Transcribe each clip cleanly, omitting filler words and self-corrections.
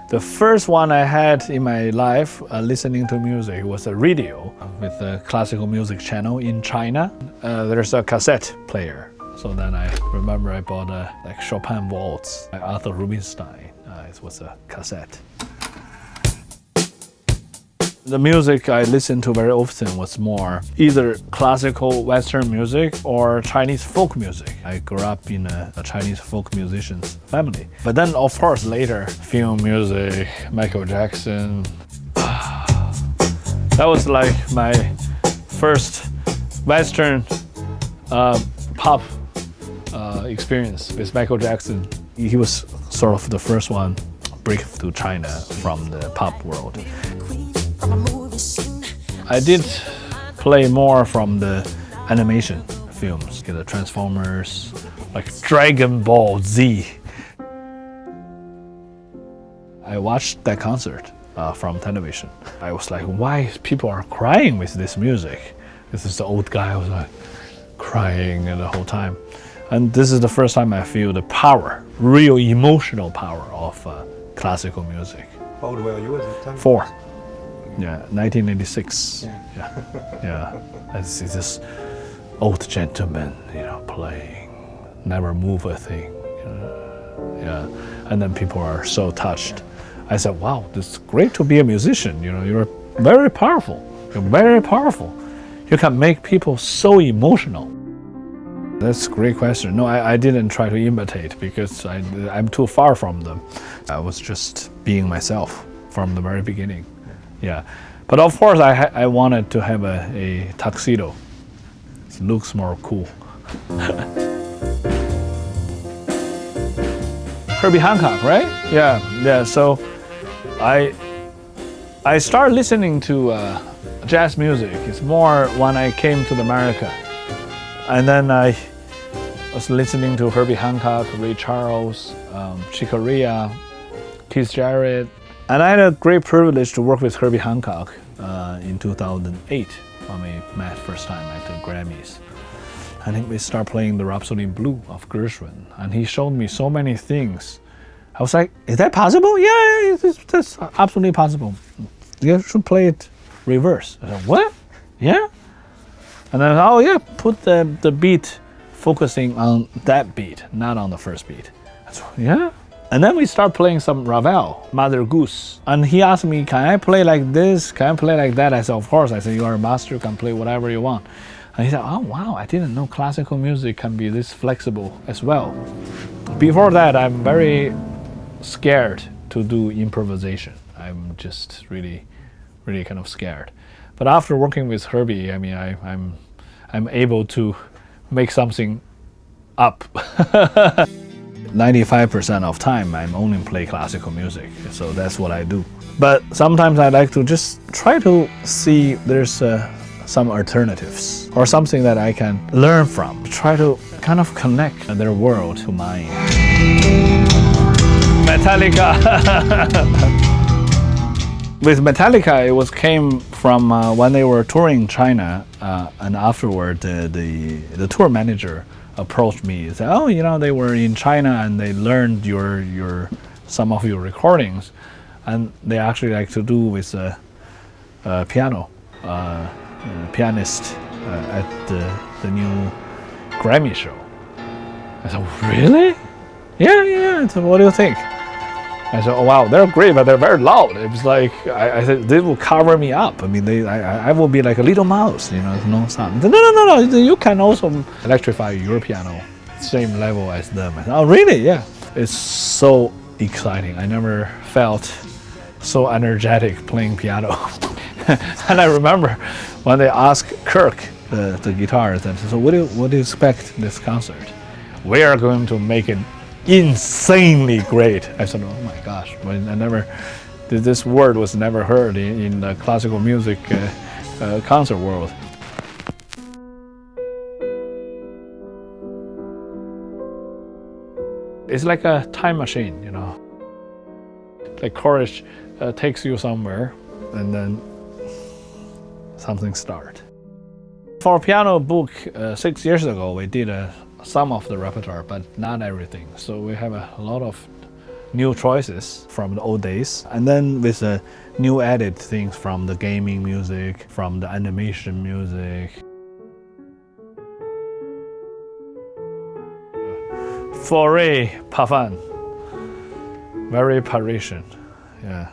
The first one I had in my life listening to music was a radio with a classical music channel in China. There's a cassette player. So then I remember I bought a like Chopin Waltz by Arthur Rubinstein. It was a cassette. The music I listened to very often was more either classical Western music or Chinese folk music. I grew up in a Chinese folk musician's family. But then, of course, later, film music, Michael Jackson. That was like my first Western pop experience with Michael Jackson. He was sort of the first one break to China from the pop world. I did play more from the animation films, the Transformers, like Dragon Ball Z. I watched that concert from television. I was like, why people are crying with this music? This is the old guy who was like crying the whole time. And this is the first time I feel the power, real emotional power of classical music. How old were you at that time? 4. Yeah, 1986. Yeah. I see this old gentleman, playing, never move a thing. Yeah, and then people are so touched. I said, wow, it's great to be a musician. You're very powerful. You're very powerful. You can make people so emotional. That's a great question. No, I didn't try to imitate because I'm too far from them. I was just being myself from the very beginning. Yeah, but of course I wanted to have a tuxedo. It looks more cool. Herbie Hancock, right? Yeah. So I started listening to jazz music. It's more when I came to America, and then I was listening to Herbie Hancock, Ray Charles, Chick Corea, Keith Jarrett. And I had a great privilege to work with Herbie Hancock in 2008 when we met first time at the Grammys. And we started playing the Rhapsody in Blue of Gershwin. And he showed me so many things. I was like, is that possible? Yeah, that's absolutely possible. You should play it reverse. I said, what? Yeah? And then, oh yeah, put the beat focusing on that beat, not on the first beat. I said, yeah? And then we start playing some Ravel, Mother Goose. And he asked me, can I play like this? Can I play like that? I said, of course. I said, you are a master, you can play whatever you want. And he said, oh wow, I didn't know classical music can be this flexible as well. Before that, I'm very scared to do improvisation. I'm just really kind of scared. But after working with Herbie, I mean, I'm able to make something up. 95% of time I'm only play classical music, so that's what I do. But sometimes I like to just try to see there's some alternatives or something that I can learn from. Try to kind of connect their world to mine. Metallica. With Metallica, it came from when they were touring China, and afterward the tour manager approached me and said, oh, they were in China and they learned some of your recordings, and they actually like to do with a piano pianist at the new Grammy show. I said, really? Yeah. So what do you think? I said, oh wow, they're great, but they're very loud. It was like, I said, they will cover me up. I mean, I will be like a little mouse, no sound. Said, no, you can also electrify your piano, same level as them. I said, oh really? Yeah. It's so exciting. I never felt so energetic playing piano. And I remember when they asked Kirk, the guitarist, and said, so what do you expect this concert? We are going to make it insanely great. I said, oh my gosh, this word was never heard in the classical music concert world. It's like a time machine, Like courage takes you somewhere and then something starts. For piano book 6 years ago, we did some of the repertoire, but not everything. So we have a lot of new choices from the old days, and then with the new added things from the gaming music, from the animation music. Forêt Parfum, very Parisian. Yeah,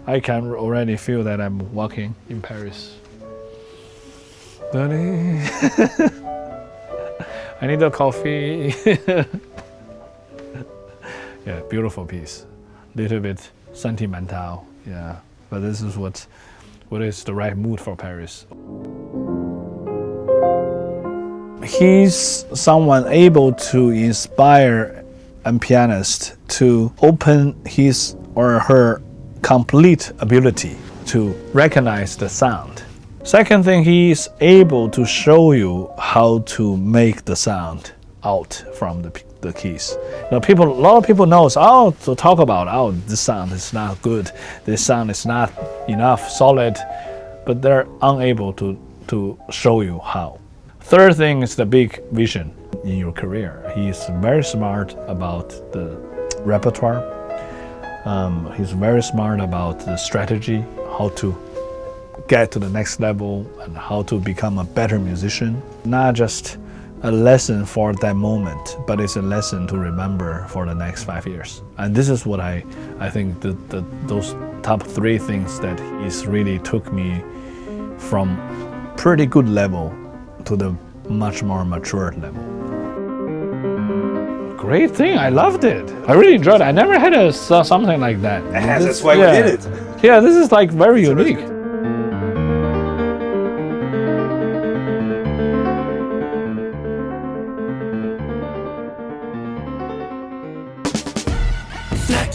I can already feel that I'm walking in Paris. I need a coffee. Yeah, beautiful piece. Little bit sentimental. Yeah, but this is what is the right mood for Paris. He's someone able to inspire a pianist to open his or her complete ability to recognize the sound. Second thing, he is able to show you how to make the sound out from the keys. A lot of people knows to talk about, this sound is not good, this sound is not enough solid, but they're unable to show you how. Third thing is the big vision in your career. He's very smart about the repertoire. He's very smart about the strategy, how to get to the next level and how to become a better musician. Not just a lesson for that moment, but it's a lesson to remember for the next 5 years. And this is what I think those top 3 things that he's really took me from pretty good level to the much more mature level. Great thing, I loved it. I really enjoyed it. I never had something like that. That's why we did it. Yeah, this is like very unique. Fleck.